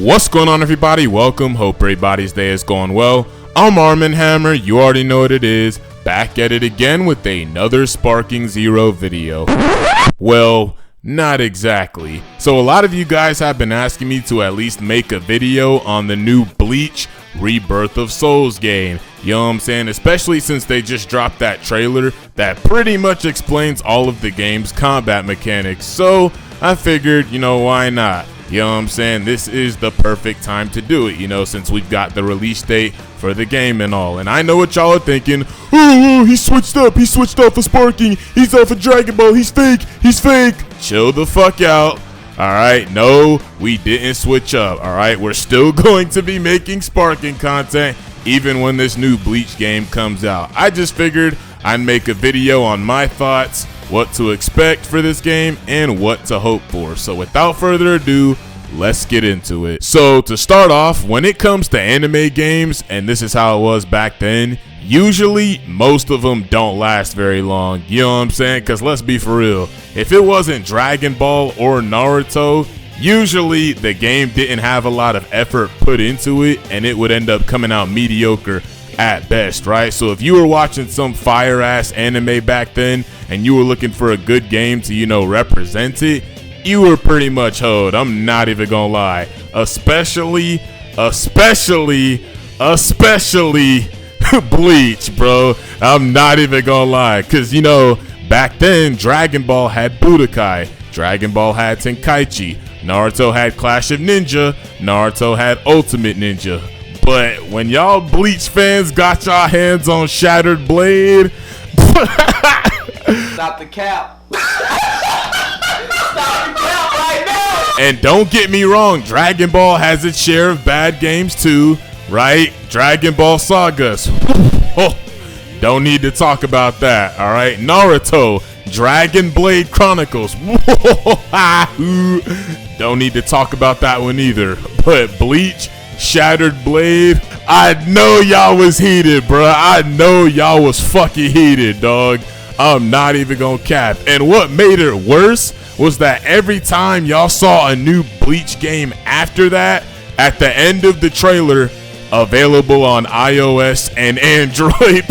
What's going on, everybody? Welcome. Hope everybody's day is going well. I'm Armin Hammer. You already know what it is. Back at it again with another Sparking Zero video. Well, not exactly. So a lot of you guys have been asking me to at least make a video on the new Bleach Rebirth of Souls game. You know what I'm saying? Especially since they just dropped that trailer that pretty much explains all of the game's combat mechanics. So I figured, why not? You know what I'm saying? This is the perfect time to do it, since we've got the release date for the game and all. And I know what y'all are thinking. Oh, he switched up. He switched off of Sparking. He's off of Dragon Ball. He's fake. He's fake. Chill the fuck out. Alright, no, we didn't switch up. Alright, we're still going to be making Sparking content even when this new Bleach game comes out. I just figured I'd make a video on my thoughts, what to expect for this game, and what to hope for. So without further ado, let's get into it. So to start off, when it comes to anime games, and this is how it was back then, usually most of them don't last very long. You know what I'm saying? Because let's be for real, if it wasn't Dragon Ball or Naruto, usually the game didn't have a lot of effort put into it, and it would end up coming out mediocre at best, right? So if you were watching some fire ass anime back then and you were looking for a good game to represent it, you were pretty much hoed. I'm not even gonna lie. Especially Bleach, bro. I'm not even gonna lie, because back then Dragon Ball had Budokai, Dragon Ball had Tenkaichi, Naruto had Clash of Ninja, Naruto had Ultimate Ninja. But when y'all Bleach fans got y'all hands on Shattered Blade, stop the cap. Stop the cap right now. And don't get me wrong, Dragon Ball has its share of bad games too, right? Dragon Ball Sagas. Oh, don't need to talk about that, all right? Naruto, Dragon Blade Chronicles. Don't need to talk about that one either. But Bleach, Shattered Blade, I know y'all was heated, bruh. I know y'all was fucking heated, dog. I'm not even gonna cap. And what made it worse was that every time y'all saw a new Bleach game after that, at the end of the trailer, available on iOS and Android,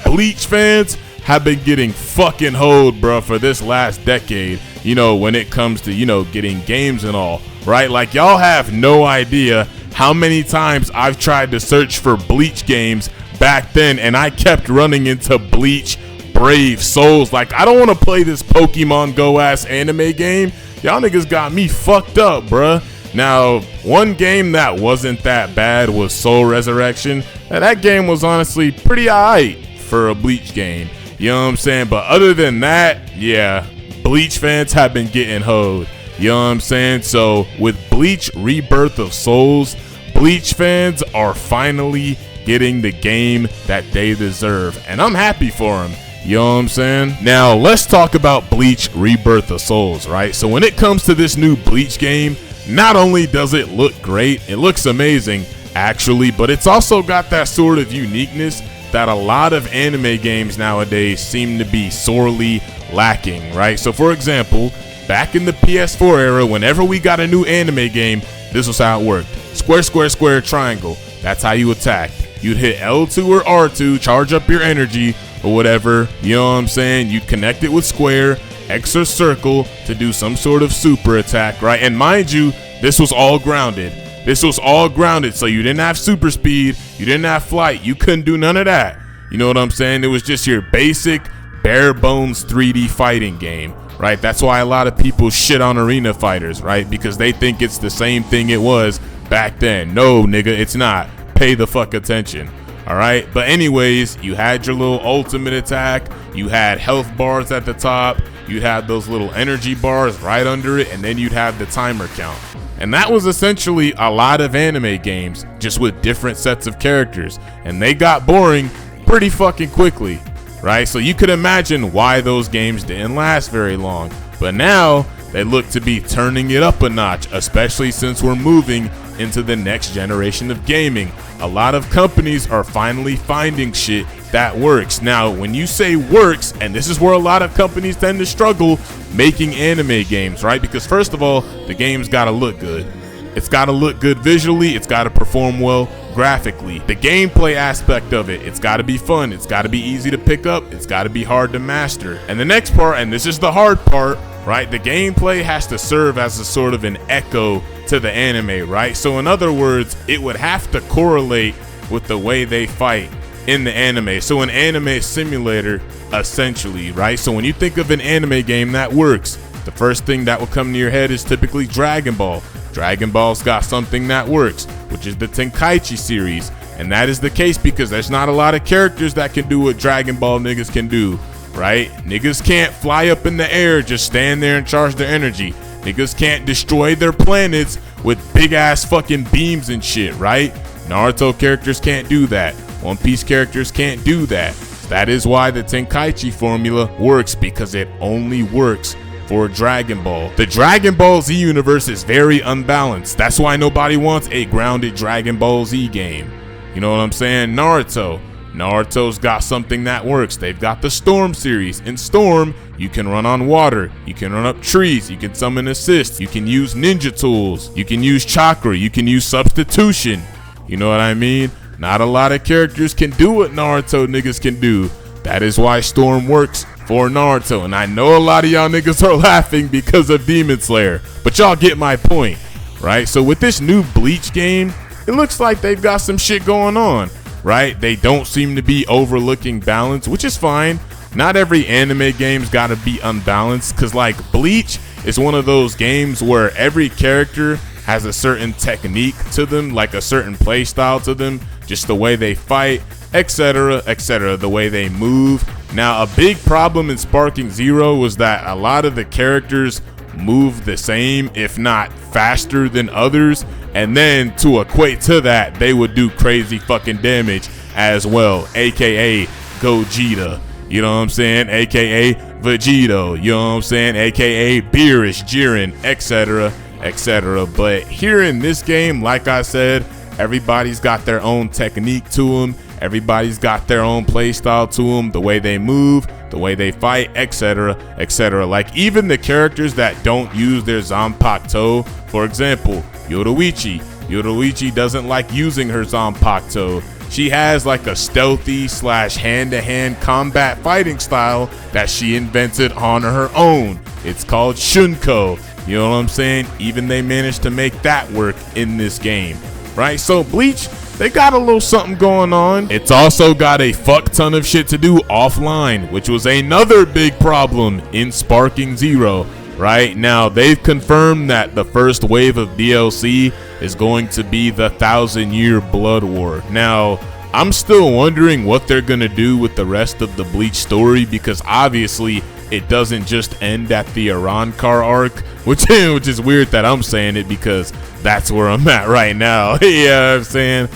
Bleach fans have been getting fucking hoed, bruh, for this last decade, when it comes to, getting games and all, right? Like, y'all have no idea how many times I've tried to search for Bleach games back then, and I kept running into Bleach Brave Souls. Like, I don't want to play this Pokemon Go ass anime game. Y'all niggas got me fucked up, bruh. Now, one game that wasn't that bad was Soul Resurrection. Now, that game was honestly pretty alright for a Bleach game. You know what I'm saying? But other than that, yeah, Bleach fans have been getting hoed. You know what I'm saying? So with Bleach Rebirth of Souls, Bleach fans are finally getting the game that they deserve. And I'm happy for them. You know what I'm saying? Now let's talk about Bleach Rebirth of Souls, right? So when it comes to this new Bleach game, not only does it look great, it looks amazing actually, but it's also got that sort of uniqueness that a lot of anime games nowadays seem to be sorely lacking, right? So for example, back in the PS4 era, whenever we got a new anime game, this was how it worked. Square, square, square, triangle. That's how you attack. You'd hit L2 or R2, charge up your energy or whatever, you know what I'm saying? You'd connect it with square, X or circle to do some sort of super attack, right? And mind you, this was all grounded. This was all grounded, so you didn't have super speed, you didn't have flight, you couldn't do none of that. You know what I'm saying? It was just your basic, bare bones 3D fighting game, right? That's why a lot of people shit on arena fighters, right? Because they think it's the same thing it was back then. No, nigga, it's not. Pay the fuck attention, all right? But anyways, you had your little ultimate attack, you had health bars at the top, you had those little energy bars right under it, and then you'd have the timer count. And that was essentially a lot of anime games, just with different sets of characters. And they got boring pretty fucking quickly, right? So you could imagine why those games didn't last very long. But now, they look to be turning it up a notch, especially since we're moving into the next generation of gaming. A lot of companies are finally finding shit that works. Now, when you say works, and this is where a lot of companies tend to struggle making anime games, right? Because first of all, the game's gotta look good. It's got to look good visually. It's got to perform well graphically. The gameplay aspect of it, it's got to be fun. It's got to be easy to pick up. It's got to be hard to master. And the next part, and this is the hard part, right? The gameplay has to serve as a sort of an echo to the anime, right? So in other words, it would have to correlate with the way they fight in the anime. So an anime simulator, essentially, right? So when you think of an anime game that works, the first thing that will come to your head is typically Dragon Ball. Dragon Ball's got something that works, which is the Tenkaichi series. And that is the case because there's not a lot of characters that can do what Dragon Ball niggas can do, right? Niggas can't fly up in the air, just stand there and charge their energy. Niggas can't destroy their planets with big ass fucking beams and shit, right? Naruto characters can't do that. One Piece characters can't do that. That is why the Tenkaichi formula works, because it only works for Dragon Ball. The Dragon Ball Z universe is very unbalanced. That's why nobody wants a grounded Dragon Ball Z game. You know what I'm saying? Naruto's got something that works. They've got the Storm series. In Storm, you can run on water, you can run up trees, you can summon assists, you can use ninja tools, you can use chakra, you can use substitution. You know what I mean? Not a lot of characters can do what Naruto niggas can do. That is why Storm works for Naruto. And I know a lot of y'all niggas are laughing because of Demon Slayer, but y'all get my point, right? So with this new Bleach game, it looks like they've got some shit going on, right? They don't seem to be overlooking balance, which is fine. Not every anime game's gotta be unbalanced, because like Bleach is one of those games where every character has a certain technique to them, like a certain play style to them, just the way they fight, etc., etc., the way they move. Now, a big problem in Sparking Zero was that a lot of the characters move the same, if not faster than others, and then to equate to that, they would do crazy fucking damage as well, aka Gogeta. You know what I'm saying? AKA Vegito. You know what I'm saying? AKA Beerus, Jiren, etc., etc. But here in this game, like I said, everybody's got their own technique to them. Everybody's got their own play style to them. The way they move, the way they fight, etc., etc. Like even the characters that don't use their Zanpakuto, for example, Yoruichi. Yoruichi doesn't like using her Zanpakuto. She has like a stealthy / hand-to-hand combat fighting style that she invented on her own. It's called Shunko. You know what I'm saying? Even they managed to make that work in this game, right? So Bleach, they got a little something going on. It's also got a fuck ton of shit to do offline, which was another big problem in Sparking Zero. Right now, they've confirmed that the first wave of DLC is going to be the 1,000-year Blood War. Now, I'm still wondering what they're gonna do with the rest of the Bleach story, because obviously it doesn't just end at the Arankar arc, which is weird that I'm saying it because that's where I'm at right now. You know what I'm saying?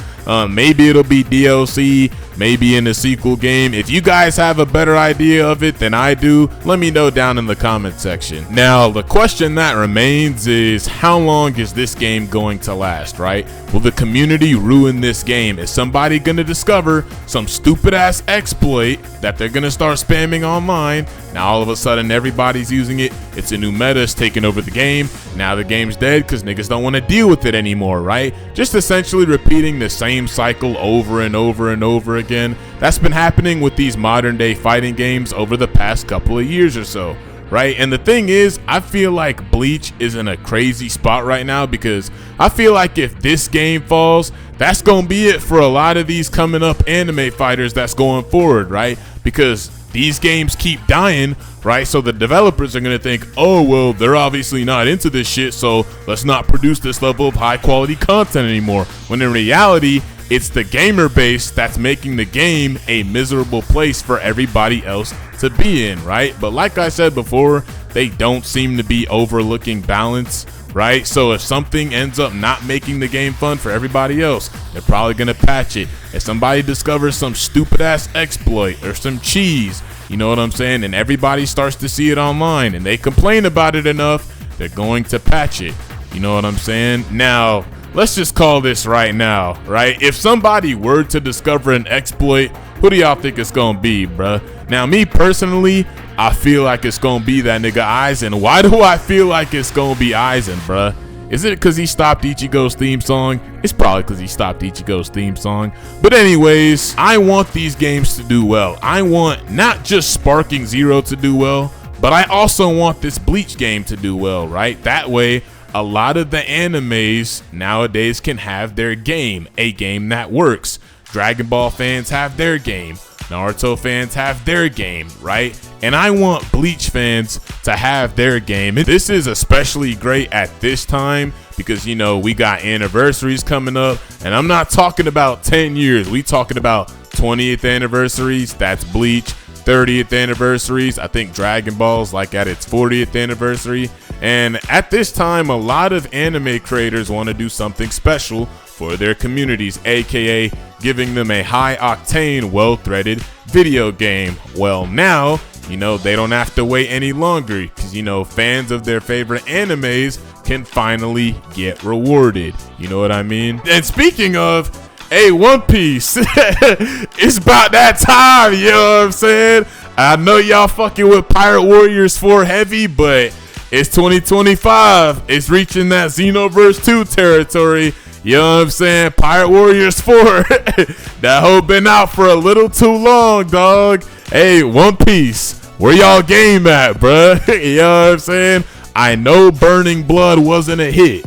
Maybe it'll be DLC, maybe in a sequel game. If you guys have a better idea of it than I do, let me know down in the comment section. Now, the question that remains is, how long is this game going to last, right? Will the community ruin this game? Is somebody gonna discover some stupid ass exploit that they're gonna start spamming online? Now all of a sudden everybody's using it. It's a new meta, it's taking over the game. Now the game's dead because niggas don't want to deal with it anymore, right? Just essentially repeating the same cycle over and over and over again. That's been happening with these modern day fighting games over the past couple of years or so, right? And the thing is, I feel like Bleach is in a crazy spot right now, because I feel like if this game falls, that's gonna be it for a lot of these coming up anime fighters that's going forward, right? Because these games keep dying, right? So the developers are gonna think, oh, well, they're obviously not into this shit, so let's not produce this level of high quality content anymore. When in reality, it's the gamer base that's making the game a miserable place for everybody else to be in, right? But like I said before, they don't seem to be overlooking balance, right? So if something ends up not making the game fun for everybody else, they're probably gonna patch it. If somebody discovers some stupid ass exploit or some cheese, you know what I'm saying, and everybody starts to see it online and they complain about it enough, they're going to patch it. You know what I'm saying? Now, let's just call this right now, right? If somebody were to discover an exploit, who do y'all think it's gonna be, bruh? Now, me personally, I feel like it's gonna be that nigga Aizen. Why do I feel like it's gonna be Aizen, bruh? Is it because he stopped Ichigo's theme song? It's probably because he stopped Ichigo's theme song. But anyways, I want these games to do well. I want not just Sparking Zero to do well, but I also want this Bleach game to do well, right? That way, a lot of the animes nowadays can have their game, a game that works. Dragon Ball fans have their game. Naruto fans have their game, right? And I want Bleach fans to have their game. And this is especially great at this time because, you know, we got anniversaries coming up. And I'm not talking about 10 years. We talking about 20th anniversaries. That's Bleach. 30th anniversaries. I think Dragon Ball's like at its 40th anniversary. And at this time, a lot of anime creators want to do something special for their communities, aka giving them a high octane, well-threaded video game. Well, now, you know, they don't have to wait any longer because, you know, fans of their favorite animes can finally get rewarded. You know what I mean? And speaking of, hey, One Piece, it's about that time, you know what I'm saying? I know y'all fucking with Pirate Warriors 4 heavy, but it's 2025. It's reaching that Xenoverse 2 territory. You know what I'm saying? Pirate Warriors 4. That hoe been out for a little too long, dog. Hey, One Piece, where y'all game at, bruh? You know what I'm saying? I know Burning Blood wasn't a hit.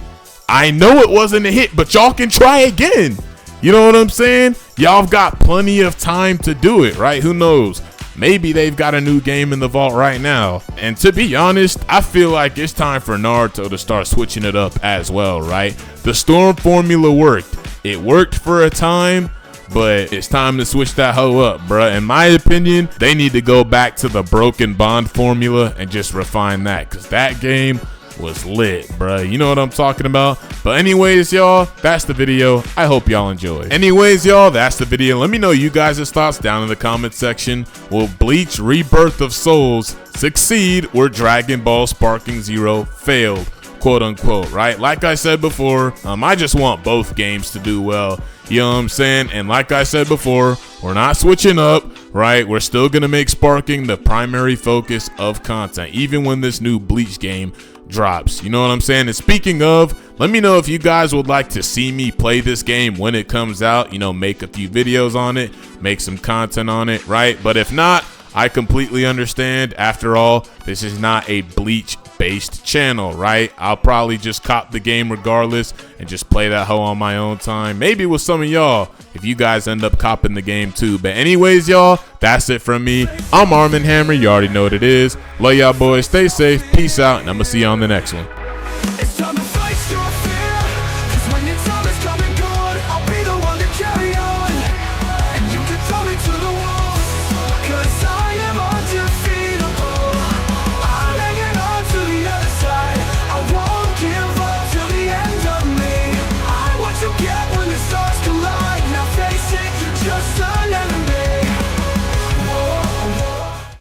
I know it wasn't a hit, but y'all can try again. You know what I'm saying? Y'all got plenty of time to do it, right? Who knows? Maybe they've got a new game in the vault right now. And to be honest, I feel like it's time for Naruto to start switching it up as well, right? The Storm formula worked. It worked for a time, but it's time to switch that hoe up, bruh. In my opinion, they need to go back to the Broken Bond formula and just refine that, because that game was lit, bruh. You know what I'm talking about? But anyways, y'all, that's the video. I hope y'all enjoyed. Anyways, y'all, that's the video. Let me know you guys' thoughts down in the comment section. Will Bleach Rebirth of Souls succeed where Dragon Ball Sparking Zero failed, quote unquote, right? Like I said before, I just want both games to do well. You know what I'm saying? And like I said before, we're not switching up, right? We're still gonna make Sparking the primary focus of content, even when this new Bleach game drops. You know what I'm saying? And speaking of, let me know if you guys would like to see me play this game when it comes out, you know, make a few videos on it, make some content on it, right? But if not, I completely understand. After all, this is not a Bleach based channel, right? I'll probably just cop the game regardless and just play that hoe on my own time, maybe with some of y'all if you guys end up copping the game too. But anyways, y'all, that's it from me. I'm Arm & Hammer. You already know what it is. Love y'all boys, stay safe, peace out, and I'm gonna see you on the next one.